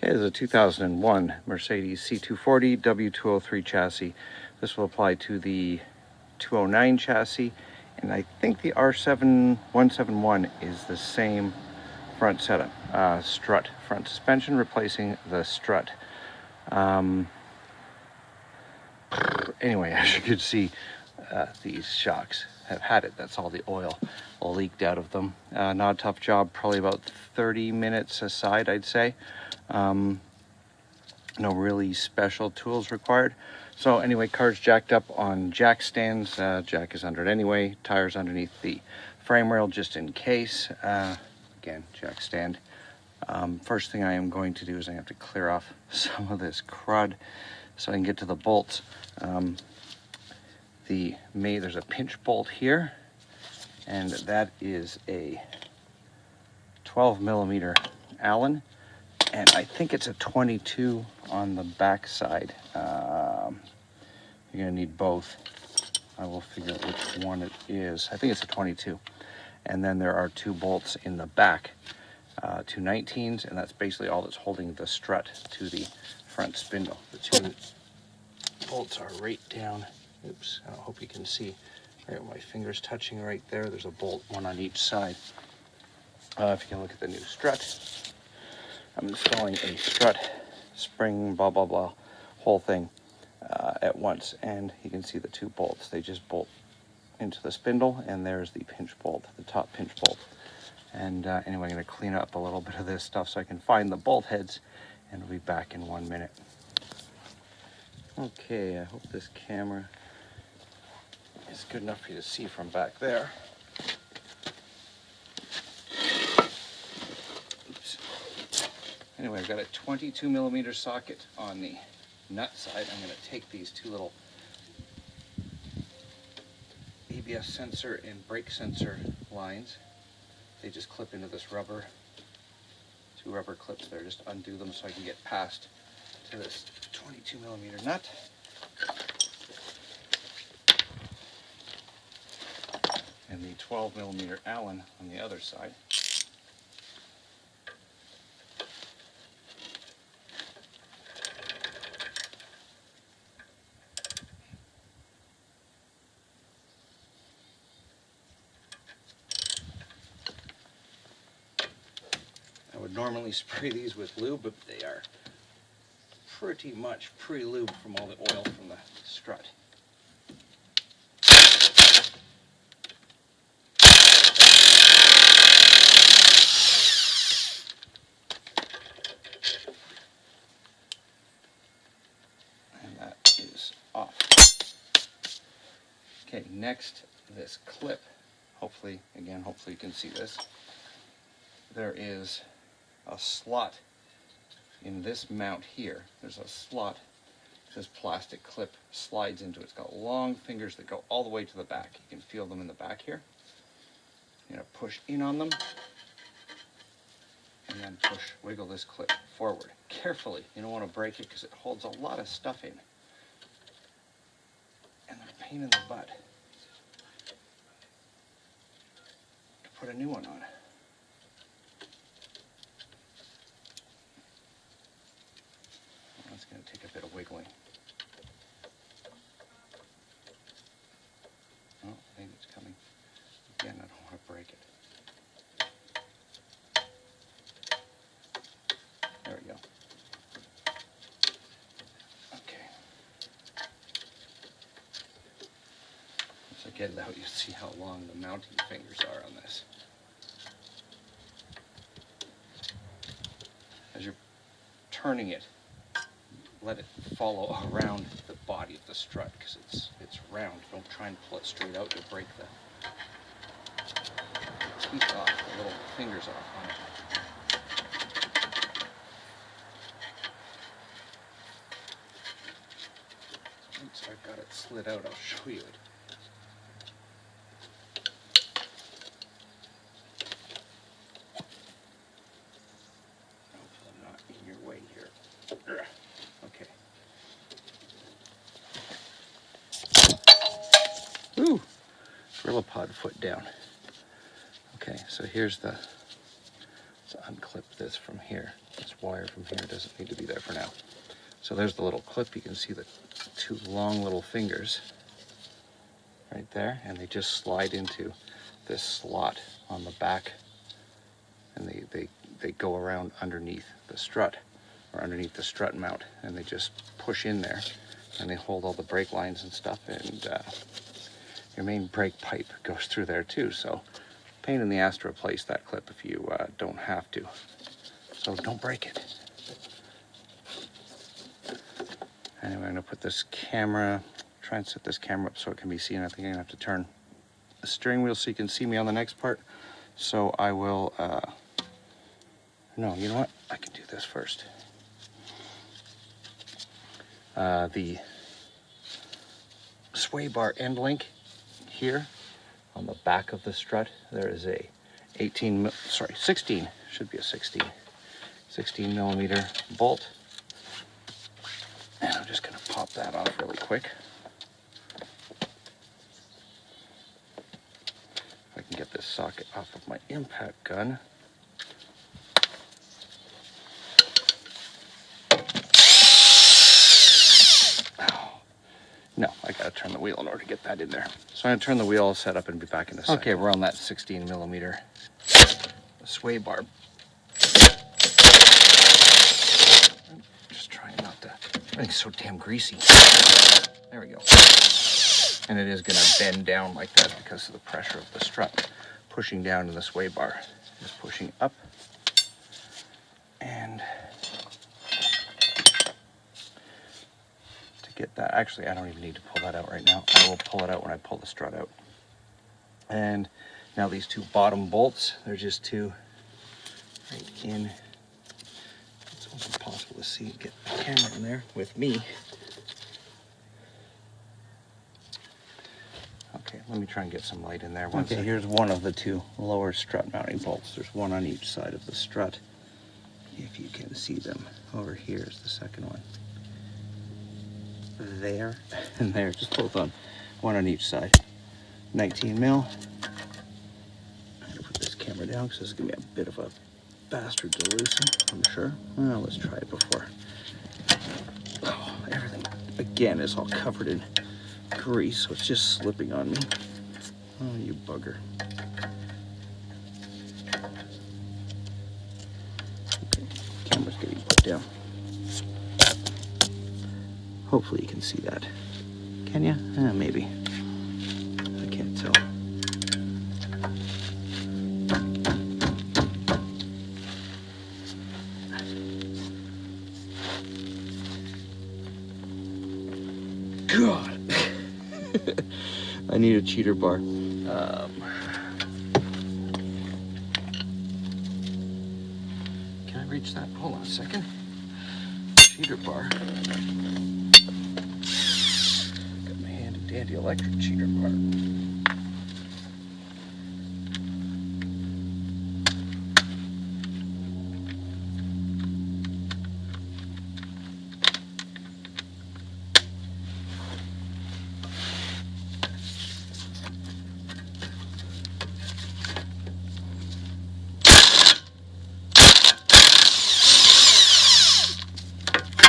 Okay, this is a 2001 Mercedes C240 W203 chassis. This will apply to the 209 chassis, and I think the r171 is the same front setup. Strut, front suspension replacing the strut. Anyway, as you can see, these shocks have had it. That's all the oil leaked out of them. Not a tough job, probably about 30 minutes aside, I'd say. No really special tools required. So anyway, car's jacked up on jack stands. Jack is under it anyway. Tires underneath the frame rail just in case. Again, jack stand. First thing I am going to do is I have to clear off some of this crud so I can get to the bolts. There's a pinch bolt here, and that is a 12 millimeter Allen, and I think it's a 22 on the back side. You're gonna need both. I will figure out which one it is. I think it's a 22. And then there are two bolts in the back, two 19s, and that's basically all that's holding the strut to the front spindle. The two bolts are right down. Oops, I hope you can see. Right where my finger's touching right there, there's a bolt, one on each side. If you can look at the new strut, I'm installing a strut, spring, blah, blah, blah, whole thing at once. And you can see the two bolts. They just bolt into the spindle, and there's the pinch bolt, the top pinch bolt. And anyway, I'm going to clean up a little bit of this stuff so I can find the bolt heads, and we'll be back in 1 minute. Okay, I hope this camera is good enough for you to see from back there. Oops. Anyway, I've got a 22 millimeter socket on the nut side. I'm going to take these two little ABS sensor and brake sensor lines. They just clip into this rubber, two rubber clips there. Just undo them so I can get past to this 22 millimeter nut. And the 12 millimeter Allen on the other side. I would normally spray these with lube, but they are pretty much pre-lubed from all the oil from the strut. And that is off. Okay, next, this clip. Hopefully you can see this. There is a slot in this mount here. There's a slot. This plastic clip slides into it. It's got long fingers that go all the way to the back. You can feel them in the back here. You're going to push in on them and then wiggle this clip forward. Carefully. You don't want to break it because it holds a lot of stuff in. And they're a pain in the butt to put a new one on. It's going to take a bit of wiggling. Oh, I think it's coming. Again, I don't want to break it. There we go. Okay. Once I get it out, you see how long the mounting fingers are on this. As you're turning it, let it follow around the body of the strut because it's round. Don't try and pull it straight out. You'll break the teeth off, the little fingers off on it. Once I've got it slid out, I'll show you it. Hopefully I'm not in your way here. Okay. Ooh, GorillaPod foot down. Okay, so let's unclip this from here. this wire from here. It doesn't need to be there for now. So there's the little clip. You can see the two long little fingers right there, and they just slide into this slot on the back, and they go around underneath the strut, or underneath the strut mount, and they just push in there, and they hold all the brake lines and stuff, and your main brake pipe goes through there too. So pain in the ass to replace that clip if you don't have to. So don't break it. Anyway, I'm gonna put this camera, try and set this camera up so it can be seen. I think I'm gonna have to turn the steering wheel so you can see me on the next part. So I will, no, you know what? I can do this first. The sway bar end link here on the back of the strut, there is a 16, should be a 16 millimeter bolt. And I'm just gonna pop that off really quick. If I can get this socket off of my impact gun. Oh, no, I gotta turn the wheel in order to get that in there. So I'm gonna turn the wheel, set up, and be back in a second. Okay, we're on that 16 millimeter sway bar. Just trying not to, it's so damn greasy. There we go. And it is going to bend down like that because of the pressure of the strut pushing down, and the sway bar is pushing up. And to get that, actually I don't even need to pull that out right now. I will pull it out when I pull the strut out. And now these two bottom bolts, they're just two right in. It's almost impossible to see, get the camera in there with me. Okay, let me try and get some light in there. Okay, here's one of the two lower strut mounting bolts. There's one on each side of the strut, if you can see them. Over here is the second one. There and there, just both on, one on each side. 19 mil. I'm gonna put this camera down because this is gonna be a bit of a bastard to loosen, I'm sure. Well, let's try it before. Oh, everything again is all covered in grease, so it's just slipping on me. Oh, you bugger. Okay, camera's getting put down. Hopefully you can see that. Can you? Maybe. I can't tell. God. I need a cheater bar. Can I reach that? Hold on a second. Cheater bar. Got my handy dandy electric cheater bar.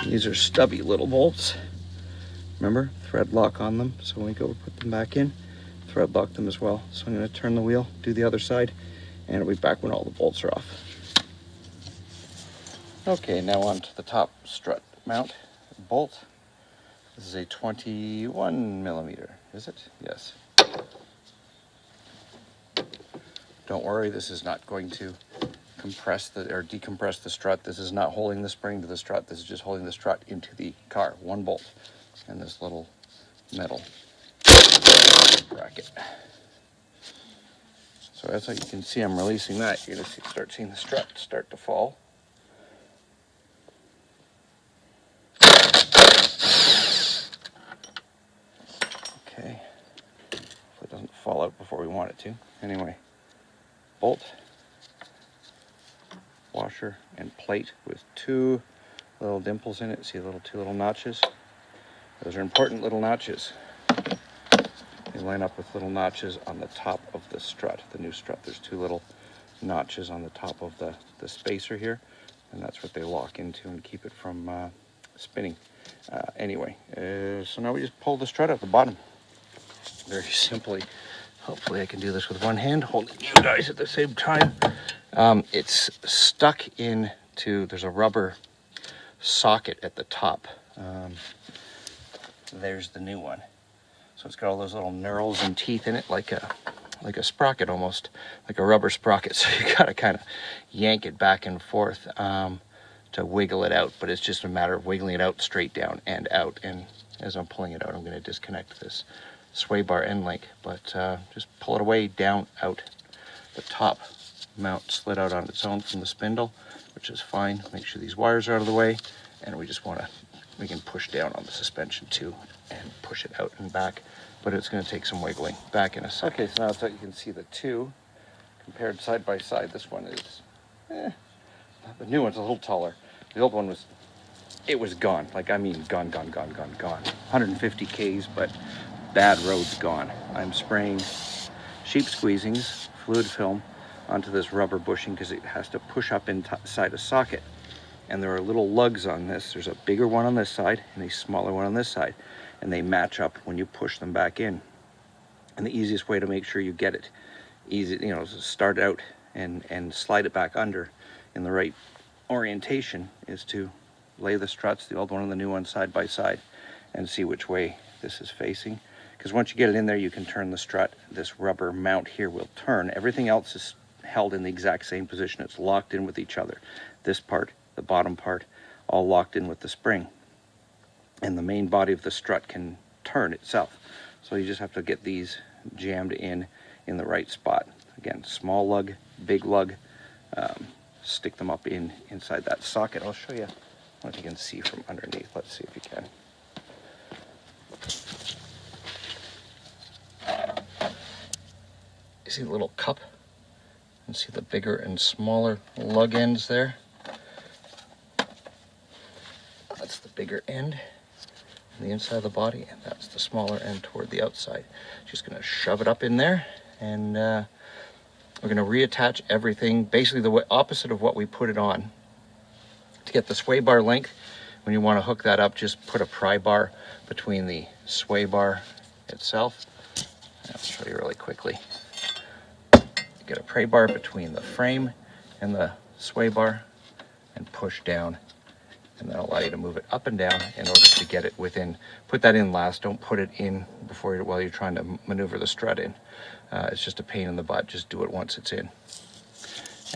These are stubby little bolts. Remember, thread lock on them. So when we go put them back in, thread lock them as well. So I'm going to turn the wheel, do the other side, and I'll be back when all the bolts are off. Okay, now on to the top strut mount bolt. This is a 21 millimeter, is it? Yes. Don't worry, this is not going to compress or decompress the strut. This is not holding the spring to the strut. This is just holding the strut into the car. One bolt and this little metal bracket. So as you can see, I'm releasing that. You're going to start seeing the strut start to fall. Okay. Hopefully it doesn't fall out before we want it to. Anyway, bolt, washer, and plate with two little dimples in it. See two little notches? Those are important little notches. They line up with little notches on the top of the strut, the new strut. There's two little notches on the top of the spacer here. and that's what they lock into and keep it from spinning. Anyway, so now we just pull the strut out the bottom. Very simply. Hopefully I can do this with one hand, holding you guys at the same time. It's stuck into, there's a rubber socket at the top. There's the new one. So it's got all those little knurls and teeth in it, like a sprocket almost, like a rubber sprocket. So you gotta kind of yank it back and forth to wiggle it out, but it's just a matter of wiggling it out straight down and out. And as I'm pulling it out, I'm gonna disconnect this sway bar end link, but just pull it away, down, out. The top mount slid out on its own from the spindle, which is fine. Make sure these wires are out of the way, and we can push down on the suspension too and push it out and back, but it's going to take some wiggling. Back in a second. Okay, so now so you can see the two compared side by side. This one is, the new one's a little taller. The old one was, it was gone. Like, I mean, gone. 150 Ks, but bad roads gone. I'm spraying sheep squeezings, fluid film, onto this rubber bushing because it has to push up inside a socket. And there are little lugs on this. There's a bigger one on this side and a smaller one on this side, and they match up when you push them back in. And the easiest way to make sure you get it easy, start out and slide it back under in the right orientation, is to lay the struts, the old one and the new one, side by side, and see which way this is facing. Because once you get it in there, you can turn the strut. This rubber mount here will turn. Everything else is held in the exact same position. It's locked in with each other. This part, the bottom part, all locked in with the spring. And the main body of the strut can turn itself. So you just have to get these jammed in the right spot. Again, small lug, big lug, stick them up inside that socket. I'll show you. I don't know if you can see from underneath. Let's see if you can. You see the little cup? And see the bigger and smaller lug ends there? That's the bigger end on the inside of the body, and that's the smaller end toward the outside. Just going to shove it up in there, and we're going to reattach everything basically the opposite of what we put it on. To get the sway bar length, when you want to hook that up, just put a pry bar between the sway bar itself. I'll show you really quickly. You get a pry bar between the frame and the sway bar and push down, and that'll allow you to move it up and down in order to get it within. Put that in last. Don't put it in while you're trying to maneuver the strut in. It's just a pain in the butt. Just do it once it's in.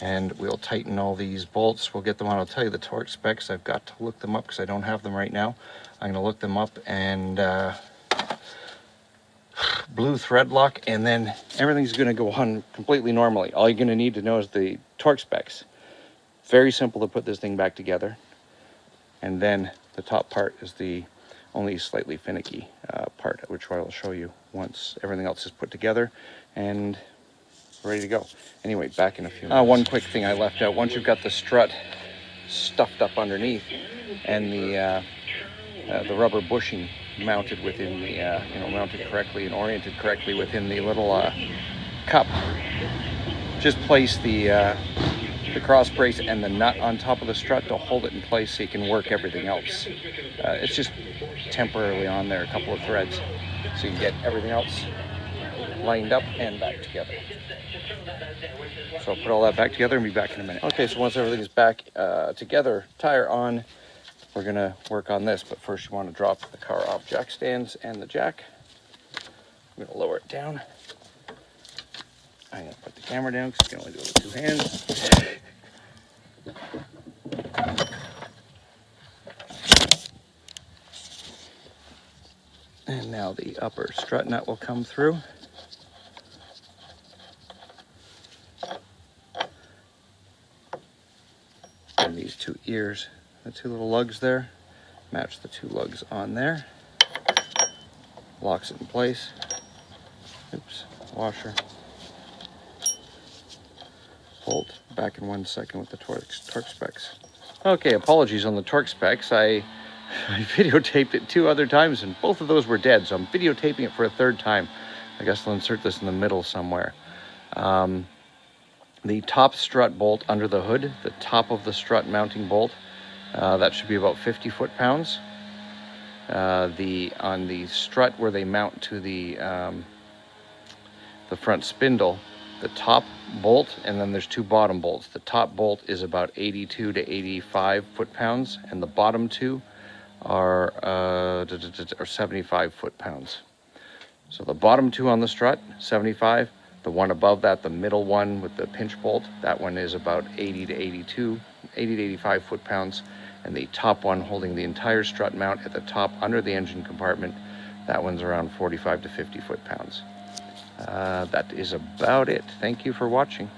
And we'll tighten all these bolts. We'll get them on. I'll tell you the torque specs. I've got to look them up because I don't have them right now. I'm going to look them up, and blue thread lock, and then everything's going to go on completely normally. All you're going to need to know is the torque specs. Very simple to put this thing back together. And then the top part is the only slightly finicky part, which I will show you once everything else is put together and ready to go. Anyway, back in a few minutes. One quick thing I left out. Once you've got the strut stuffed up underneath and the rubber bushing mounted within the, mounted correctly and oriented correctly within the little cup, just place the cross brace and the nut on top of the strut to hold it in place so you can work everything else. It's just temporarily on there, a couple of threads, so you can get everything else lined up and back together. So I'll put all that back together and be back in a minute. Okay, so once everything is back together, tire on, we're gonna work on this, but first you want to drop the car off jack stands and the jack. I'm gonna lower it down. I'm gonna put the camera down because you can only do it with two hands. And now the upper strut nut will come through. And these two ears, the two little lugs there, match the two lugs on there. Locks it in place. Oops, washer. Bolt back in 1 second with the torque specs. Okay, apologies on the torque specs. I videotaped it 2 other times and both of those were dead, so I'm videotaping it for a 3rd time. I guess I'll insert this in the middle somewhere. The top strut bolt under the hood, the top of the strut mounting bolt, that should be about 50 foot-pounds. On the strut where they mount to the front spindle, the top bolt, and then there's two bottom bolts. The top bolt is about 82 to 85 foot-pounds, and the bottom two are 75 foot-pounds. So the bottom two on the strut, 75. The one above that, the middle one with the pinch bolt, that one is about 80 to 85 foot-pounds. And the top one holding the entire strut mount at the top under the engine compartment, that one's around 45 to 50 foot-pounds. That is about it. Thank you for watching.